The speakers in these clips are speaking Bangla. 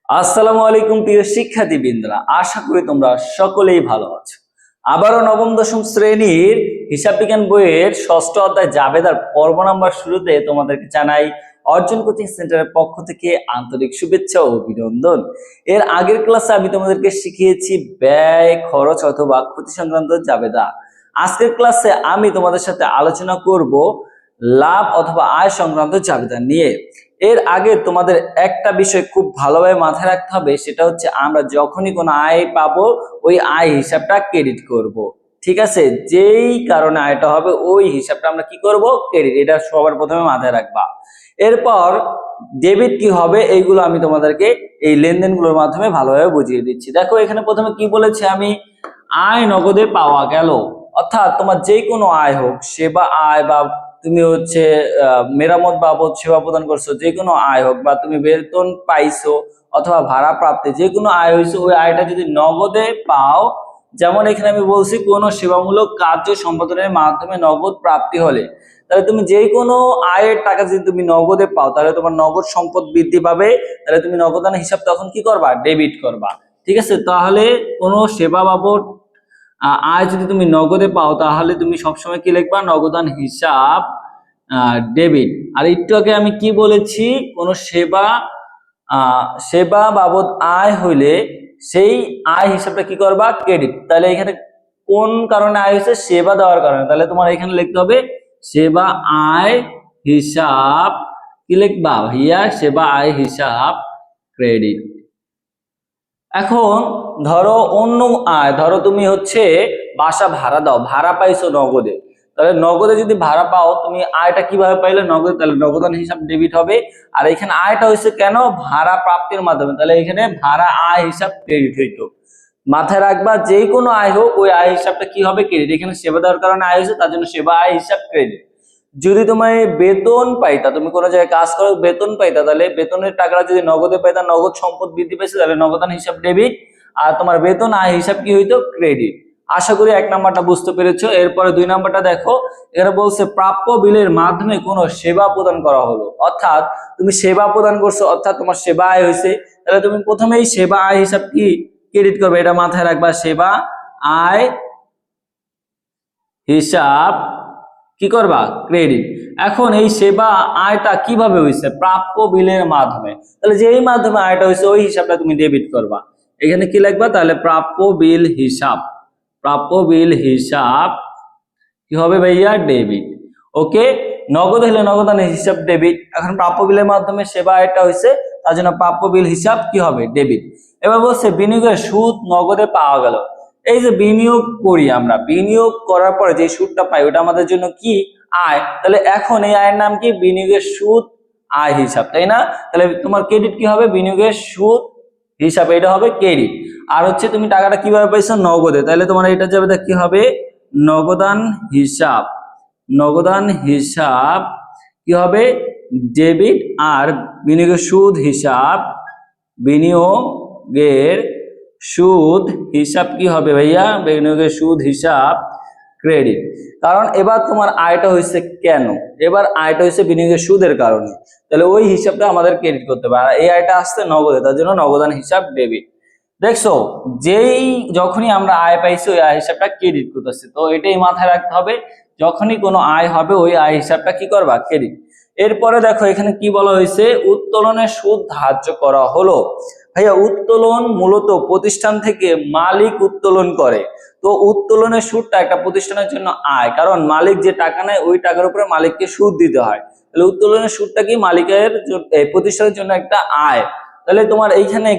আসসালামু আলাইকুম প্রিয় শিক্ষার্থীবৃন্দরা, আশা করি তোমরা সকলেই ভালো আছো। আবারও নবম দশম শ্রেণীর হিসাব বিজ্ঞান বইয়ের ষষ্ঠ অধ্যায় জাবেদার পর্ব নাম্বার শুরুতে তোমাদেরকে জানাই অর্জন কোচিং সেন্টারের পক্ষ থেকে আন্তরিক শুভেচ্ছা ও অভিনন্দন। এর আগের ক্লাসে আমি তোমাদেরকে শিখিয়েছি ব্যয়, খরচ অথবা ক্ষতি সংক্রান্ত জাবেদা। আজকের ক্লাসে আমি তোমাদের সাথে আলোচনা করব লাভ অথবা আয় সংক্রান্ত জাবেদা নিয়ে। এর আগে তোমাদের একটা বিষয় খুব ভালোভাবে মাথায় রাখতে হবে, সেটা হচ্ছে আমরা যখনই কোনো আয় পাবো ওই আয় হিসাবটা ক্রেডিট করব। ঠিক আছে, যেই কারণে আয়টা হবে ওই হিসাবটা আমরা কি করব, ক্রেডিট। এটা সবার প্রথমে মাথায় রাখবা। এরপর ডেবিট কি হবে এইগুলো আমি তোমাদেরকে এই লেনদেনগুলোর মাধ্যমে ভালোভাবে বুঝিয়ে দিচ্ছি। দেখো এখানে প্রথমে কি বলেছে, আমি আয় নগদে পাওয়া গেল, অর্থাৎ তোমার যে কোনো আয় হোক, সেবা আয় বা তুমি হচ্ছে মেরামত বাবদ সেবা প্রদান করছো, যে কোনো আয় হোক, বা তুমি বেতন পাইছো অথবা ভাড়া প্রাপ্তি যে কোনো আয় হয়েছে, ওই আয়টা যদি নগদে পাও, যেমন এখানে আমি বলছি কোনো সেবামূলক কার্য সম্পাদনের মাধ্যমে নগদ প্রাপ্তি হলে, তাহলে তুমি যে কোনো আয়ের টাকা যদি তুমি নগদে পাও তাহলে তোমার নগদ সম্পদ বৃদ্ধি পাবে, তাহলে তুমি নগদান হিসাব তখন কি করবা, ডেবিট করবা। ঠিক আছে, তাহলে কোনো সেবা বাবদ আয় যদি তুমি নগদে পাও তাহলে তুমি সবসময় কি লিখবা, নগদান হিসাব ডেবিট। আর একটু আগে আমি কি বলেছি, কোন সেবা বাবদ আয় হইলে সেই আয় হিসাবটা কি করবা, ক্রেডিট। তাহলে এখানে কোন কারণে আয় হয়েছে, সেবা দেওয়ার কারণে, তাহলে তোমার এখানে লিখতে হবে সেবা আয় হিসাব, কি লিখবা ভাইয়া, সেবা আয় হিসাব ক্রেডিট। এখন ধরো অন্য আয়, ধরো তুমি হচ্ছে বাসা ভাড়া দাও, ভাড়া পাইছো নগদে, তাহলে নগদে যদি ভাড়া পাও তুমি আয়টা কিভাবে পাইলে, নগদে, তাহলে নগদান হিসাব ডেবিট হবে। আর এখানে আয়টা হয়েছে কেন, ভাড়া প্রাপ্তির মাধ্যমে, তাহলে এখানে ভাড়া আয় হিসাব ক্রেডিট হইতো। মাথায় রাখবা, যে কোনো আয় হোক ওই আয় হিসাবটা কি হবে, ক্রেডিট। এখানে সেবা দেওয়ার কারণে আয় হয়েছে, তার জন্য সেবা আয় হিসাব ক্রেডিট। যদি তোমার বেতন পাইতা, তুমি কোনো জায়গায় কাজ করো বেতন পাইতা, তাহলে বেতনের টাকাটা যদি নগদে পাইতা, নগদ সম্পদ বৃদ্ধি পাইছে, তাহলে নগদান হিসাব ডেবিট। আর তোমার বেতন আয় হিসাব কি হইতো, ক্রেডিট। আশা করি এক নাম্বারটা বুঝতে পেরেছো। এরপরে দুই নাম্বারটা দেখো, এখানে বলছে প্রাপ্য বিলের মাধ্যমে কোনো সেবা প্রদান করা হলো, অর্থাৎ তুমি সেবা প্রদান করছো, অর্থাৎ তোমার সেবা আয় হয়েছে, তাহলে তুমি প্রথমেই সেবা আয় হিসাব কি ক্রেডিট করবে, এটা মাথায় রাখবা, সেবা আয় হিসাব কি করবা, ক্রেডিট। এখন এই সেবা আয়টা কিভাবে হয়েছে, প্রাপ্য বিলের মাধ্যমে, তাহলে যেই মাধ্যমে আয়টা হয়েছে ওই হিসাবটা তুমি ডেবিট করবা। এখানে কি লিখবা, তাহলে প্রাপ্য বিল হিসাব, প্রাপ্য বিল হিসাব কি হবে ভাইয়া, ডেবিট। ওকে, নগদ হলে নগদানের হিসাব ডেবিট। এখন প্রাপ্য বিলের মাধ্যমে সেবা আয়টা হয়েছে, তার জন্য প্রাপ্য বিল হিসাব কি হবে, ডেবিট। এবার বলছে বিনিয়োগের সুদ নগদে পাওয়া গেল। এই যে বিনিয়োগ করি আমরা, বিনিয়োগ করার পরে যে সুদটা পাই ওটা আমাদের জন্য কি, আয়। তাহলে এখন এই আয়ের নাম কি, বিনিয়োগের সুদ আয় হিসাব, তাই না? তাহলে তোমার ক্রেডিট কি হবে, বিনিয়োগের সুদ হিসাবে, এটা হবে ক্রেডিট। আর হচ্ছে তুমি টাকাটা কিভাবে পাইছো, নগদে, তাহলে তোমার এটা যাবে কি হবে, নগদান হিসাব, নগদান হিসাব কি হবে, ডেবিট। আর বিনিয়োগের সুদ হিসাব, বিনিয়োগের সুদ হিসাব কি হবে ভাইয়া, বিনিয়োগের সুদ হিসাব ক্রেডিট। কারণ এবার তোমার আয়টা হয়েছে কেন, এবার আয়টা হয়েছে বিনিয়োগের সুদের কারণে, তাহলে ওই হিসাবটা আমাদের ক্রেডিট করতে হবে। আর এই আয়টা আসছে নগদে, তার জন্য নগদান হিসাব ডেবিট। দেখছো, যেই যখনই আমরা আয় পাইছি ওই আয় হিসাবটা ক্রেডিট করতেছে, তো এটাই মাথায় রাখতে হবে, যখনই কোনো আয় হবে ওই আয় হিসাবটা কি করবা, ক্রেডিট। এরপরে দেখো এখানে কি বলা হয়েছে, উত্তোলনের সুদ ধার্য করা হলো। ভাইয়া উত্তোলন মূলত প্রতিষ্ঠান থেকে মালিক উত্তোলন করে, তো উত্তোলনের সুদটা একটা প্রতিষ্ঠানের জন্য আয়, কারণ মালিক যে টাকা নেয় ওই টাকার উপরে মালিককে সুদ দিতে হয়, তাহলে উত্তোলনের সুদটা কি মালিকের প্রতিষ্ঠানের জন্য একটা আয়। তাহলে তোমার এইখানে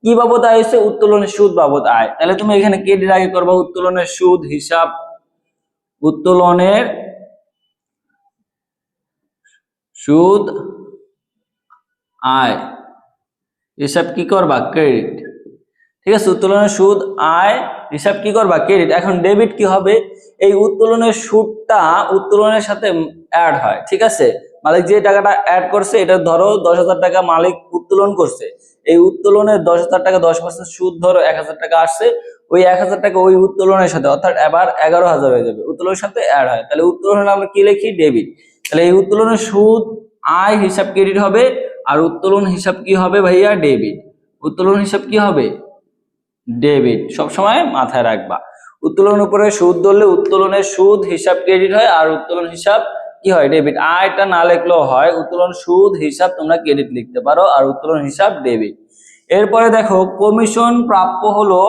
কি বাবদ আয় হচ্ছে, উত্তোলনের সুদ বাবদ আয়। তাহলে তুমি এখানে ক্রেডিট আগে করবা, উত্তোলনের সুদ হিসাব, উত্তোলনের সুদ আয় হিসাব কি করবা, ক্রেডিট। ঠিক আছে, উত্তোলনের সুদ আয় হিসাব কি করবা, ক্রেডিট। এখন ডেবিট কি হবে, এই উত্তোলনের সুদটা উত্তোলনের সাথে অ্যাড হয়। ঠিক আছে, মালিক যে টাকাটা অ্যাড করছে, এটা ধরো 10,000 টাকা মালিক উত্তোলন করছে, এই উত্তোলনের 10,000 টাকা 10% সুদ ধরো 1,000 টাকা আসছে, ওই 1,000 টাকা ওই উত্তোলনের সাথে, অর্থাৎ এবার 11,000 হয়ে যাবে, উত্তোলনের সাথে অ্যাড হয়, তাহলে উত্তোলনের আমরা কি লিখি, ডেবিট। তাহলে এই উত্তোলনের সুদ আয় হিসাব ক্রেডিট হবে, আর উত্তোলন হিসাব কি হবে ভাইয়া, ডেবিট। উত্তোলন হিসাব কি হবে? ডেবিট। সবসময় মাথায় রাখবা, উত্তোলনের উপরে সুদ ধরলে উত্তোলনের সুদ হিসাব ক্রেডিট হয় আর উত্তোলন হিসাব কি হয়? ডেবিট। আয়টা না লিখলেও হয়, উত্তোলন সুদ হিসাব তোমরা ক্রেডিট লিখতে পারো আর উত্তোলন হিসাব ডেবিট। এরপরে দেখো কমিশন প্রাপ্য হলো,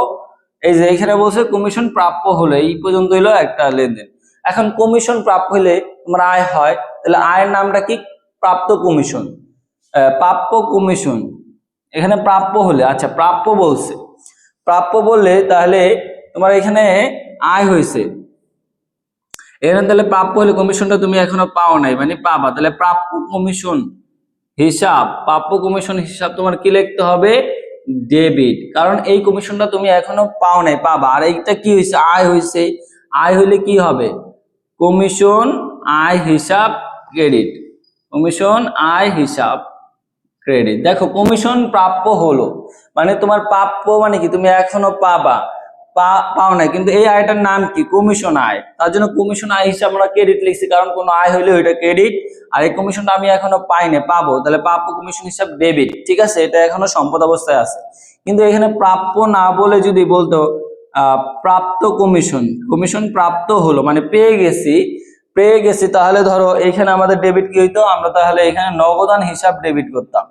এই যে এখানে বলছে কমিশন প্রাপ্য হলো, এই পর্যন্ত হলো একটা লেনদেন। এখন কমিশন প্রাপ্য হলে তোমার আয় হয়, তাহলে আয়ের নামটা কি? প্রাপ্ত কমিশন, প্রাপ্য কমিশন। এখানে প্রাপ্য হলে, আচ্ছা প্রাপ্য বলছে, প্রাপ্য বললে তাহলে তোমার এখানে আয় হয়েছে, এখানে তাহলে প্রাপ্য হলে কমিশনটা তুমি এখনো পাও নাই, মানে পাবা, তাহলে প্রাপ্য কমিশন হিসাব, প্রাপ্য কমিশন হিসাব তোমার কি লিখতে হবে? ডেবিট। কারণ এই কমিশনটা তুমি এখনো পাও নাই, পাবা। আর এইটা কি হয়েছে? আয় হয়েছে। আয় হইলে কি হবে? কমিশন আয় হিসাব ক্রেডিট, কমিশন আয় হিসাব ক্রেডিট। দেখো কমিশন প্রাপ্য হলো মানে তোমার প্রাপ্য মানে কি? তুমি এখনো পাবা, পাও নাই, কিন্তু এই আয়টার নাম কি? কমিশন আয়। তার জন্য কমিশন আয় হিসাব আমরা ক্রেডিট লিখছি, কারণ কোনো আয় হইলে ওইটা ক্রেডিট। আর এই কমিশনটা আমি এখনো পাই না, পাবো, তাহলে প্রাপ্য কমিশন হিসাব ডেবিট। ঠিক আছে, এটা এখনো সম্পদ অবস্থায় আছে। কিন্তু এখানে প্রাপ্য না বলে যদি বলতো প্রাপ্ত কমিশন, কমিশন প্রাপ্ত হলো মানে পেয়ে গেছি, তাহলে ধরো এখানে আমাদের ডেবিট কি হইতো? আমরা তাহলে এখানে নগদান হিসাব ডেবিট করতাম।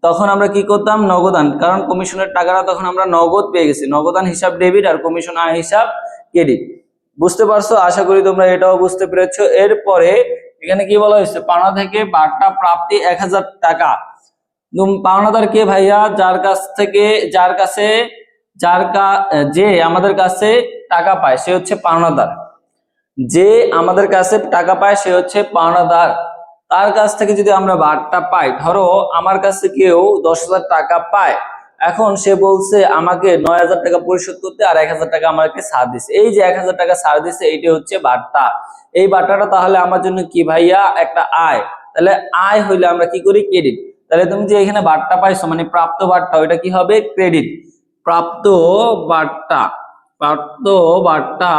তখন আমরা কি করতাম? নগদান, কারণ কমিশনের টাকাটা তখন আমরা নগদ পেয়ে গেছি, নগদান হিসাব ডেবিট আর কমিশন আয় হিসাব ক্রেডিট। বুঝতে পারছো? আশা করি তোমরা এটাও বুঝতে পেরেছো। এরপরে এখানে কি বলা হয়েছে? পাওনা থেকে বার্তা প্রাপ্তি 1000 টাকা। পাওনাদার কে ভাইয়া? যে আমাদের কাছে টাকা পায় সে হচ্ছে পাওনাদার, যে আমাদের কাছে টাকা পায় সে হচ্ছে পাওনাদার। তার কাছ থেকে যদি আমরা বার্তা পাই, ধরো আমার কাছে কেউ 10,000 টাকা পায়, এখন সে বলছে আমাকে 9,000 টাকা পরিশোধ করতে আর 1,000 টাকা আমাকে ছাড় দিছে। এই যে 1,000 টাকা ছাড় দিছে, এইটা হচ্ছে বার্তা। এই বার্তাটা তাহলে আমার জন্য কি ভাইয়া? একটা আয়। তাহলে আয় হইলে আমরা কি করি? ক্রেডিট। তাহলে তুমি যে এখানে বার্তা পাইছো মানে প্রাপ্ত বার্তা, ওইটা কি হবে? ক্রেডিট। প্রাপ্ত বার্তা, প্রাপ্ত বার্তা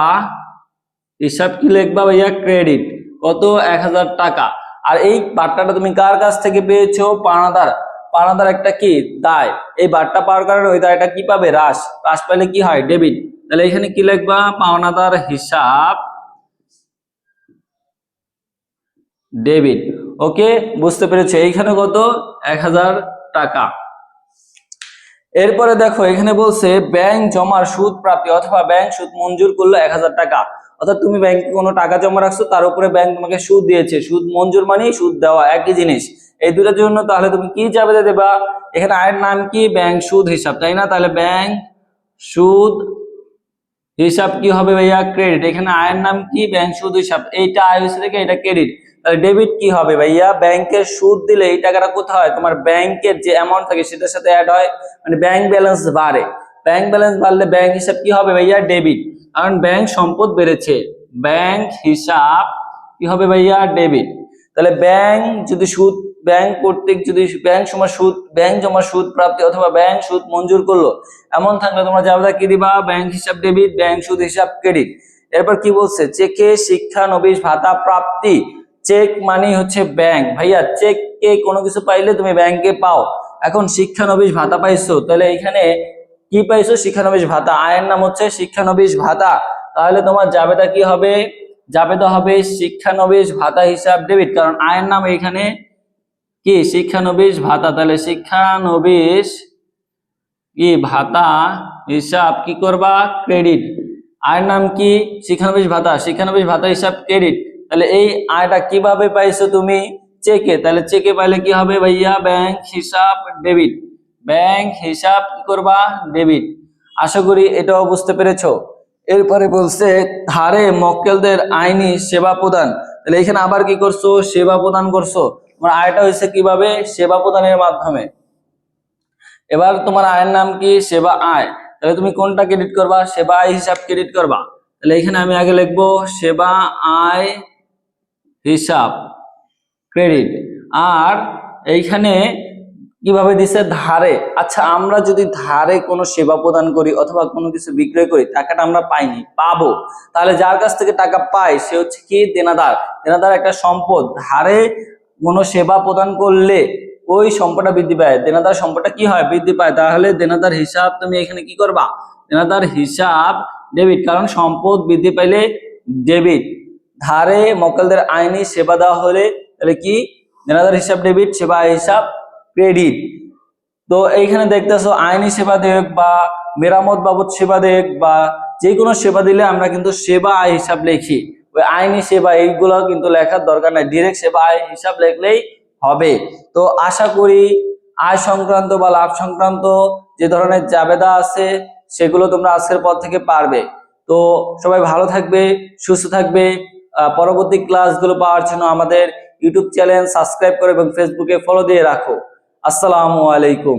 হিসাব কি লিখবা ভাইয়া? ক্রেডিট। কত? 1,000 টাকা। আর এই বার্তাটা তুমি কার কাছ থেকে পেয়েছো? পাওনাদার। পাওনাদার একটা কি? দায়। এই বার্তা পাওয়ার কারণে ওই দায়টা কি পাবে? হ্রাস। হ্রাস পাইলে কি হয়? ডেবিট। তাহলে এখানে কি লিখবা? পাওনাদার হিসাব ডেবিট। ওকে, বুঝতে পেরেছো? এইখানে কত? 1,000 টাকা। এরপরে দেখো এখানে বলছে ব্যাংক জমার সুদ প্রাপ্তি অথবা ব্যাংক সুদ মঞ্জুর করলো 1,000 টাকা। অর্থাৎ তুমি ব্যাংকে কোনো টাকা জমা রাখছো, তার উপরে ব্যাংক তোমাকে সুদ দিয়েছে। সুদ মঞ্জুর মানে সুদ দেওয়া, একই জিনিস। এই দুটার জন্য তাহলে তুমি কি জাবেদা দেবা? এখানে আয়ের নাম কি? ব্যাংক সুদ হিসাব, তাই না? তাহলে ব্যাংক সুদ হিসাব কি হবে ভাইয়া? ক্রেডিট। এখানে আয়ের নাম কি? ব্যাংক সুদ হিসাব। এইটা আয় হয়েছে থেকে এটা ক্রেডিট, তাহলে ডেবিট কি হবে ভাইয়া? ব্যাংকের সুদ দিলে এই টাকাটা কোথায় হয়? তোমার ব্যাংকের যে অ্যামাউন্ট থাকে সেটার সাথে অ্যাড হয়, মানে ব্যাংক ব্যালেন্স বাড়ে। ব্যাংক ব্যালেন্স বাড়লে ব্যাংক হিসাব কি হবে ভাইয়া? ডেবিট। কারণ ব্যাংক সম্পদ বেড়েছে, ব্যাংক হিসাব কি হবে ভাইয়া? ডেবিট। তাহলে ব্যাংক যদি সুদ, ব্যাংক কর্তৃক যদি ব্যাংক জমা সুদ প্রাপ্তি অথবা ব্যাংক সুদ মঞ্জুর করলো এমন থাকলে তোমরা জাবেদা কি দিবা? ব্যাংক হিসাব ডেবিট, ব্যাংক সুদ হিসাব ক্রেডিট। এরপর কি বলছে? চেকে শিক্ষানবিশ ভাতা প্রাপ্তি। চেক মানে হচ্ছে ব্যাংক ভাইয়া, চেকে কোনো কিছু পাইলে তুমি ব্যাংকে পাও। এখন শিক্ষানবিশ ভাতা পাইছো, তাহলে এখানে কি পাইছো? শিক্ষানবিশ ভাতা। আয়ের নাম হচ্ছে শিক্ষানবিশ ভাতা, তাহলে তোমার জাবেদা কি হবে? জাবেদা হবে শিক্ষানবিশ ভাতা হিসাব ডেবিট, কারণ আয়ের নাম এখানে কি? শিক্ষানবিশ ভাতা। তাহলে শিক্ষানবিশ কি ভাতা হিসাব কি করবা? ক্রেডিট। আয়ের নাম কি? শিক্ষানবিশ ভাতা, শিক্ষানবিশ ভাতা হিসাব ক্রেডিট। তাহলে এই আয়টা কিভাবে পাইছো তুমি? চেকে। তাহলে চেকে পাইলে কি হবে ভাইয়া? ব্যাংক হিসাব ডেবিট, ব্যাংক হিসাব কি করবা? ডেবিট। আশা করি এটাও বুঝতে পেরেছো। এরপরে বলছে ধারে মক্কেলদের আইনি সেবা প্রদান। তাহলে এখানে আবার কি করছো? সেবা প্রদান করছো। তোমার আয়টা হয়েছে কিভাবে? সেবা প্রদানের মাধ্যমে। এবার তোমার আয়ের নাম কি? সেবা আয়। তাহলে তুমি কোনটা ক্রেডিট করবা? সেবা আয় হিসাব ক্রেডিট করবা। তাহলে এখানে আমি আগে লিখবো সেবা আয় হিসাব ক্রেডিট। আর এইখানে কিভাবে দিছে? ধারে। আচ্ছা, আমরা যদি ধারে কোনো সেবা প্রদান করি অথবা কোনো কিছু বিক্রয় করি, টাকাটা আমরা পাইনি, পাবো, তাহলে যার কাছ থেকে টাকা পাই সে হচ্ছে কি? দেনাদার। দেনাদার একটা সম্পদ। ধারে কোনো সেবা প্রদান করলে ওই সম্পদটা বৃদ্ধি পায়, দেনাদার সম্পদটা কি হয়, বৃদ্ধি পায়, তাহলে দেনাদার হিসাব তুমি এখানে কি করবা, দেনাদার হিসাব ডেবিট, কারণ সম্পদ বৃদ্ধি পাইলে ডেবিট। ধারে মক্কেলদের আইনি সেবা দেওয়া হলে তাহলে কি, দেনাদার হিসাব ডেবিট, সেবা হিসাব ক্রেডিট। তো এইখানে দেখতেছো আইনি সেবা দেয়ক বা মেরামত বাবদ সেবা দেয়ক বা যে কোনো সেবা দিলে আমরা কিন্তু সেবা আয় হিসাব লিখি, ওই আইনি সেবা এইগুলো কিন্তু লেখার দরকার নাই, ডিরেক্ট সেবা আয় হিসাব লিখলেই হবে। তো আশা করি আয় সংক্রান্ত বা লাভ সংক্রান্ত যে ধরনের জাবেদা আছে সেগুলো তোমরা আজকের পর থেকে পারবে। তো সবাই ভালো থাকবে, সুস্থ থাকবে। পরবর্তী ক্লাসগুলো পাওয়ার জন্য আমাদের ইউটিউব চ্যানেল সাবস্ক্রাইব করো এবং ফেসবুকে ফলো দিয়ে রাখো। আসসালামু আলাইকুম।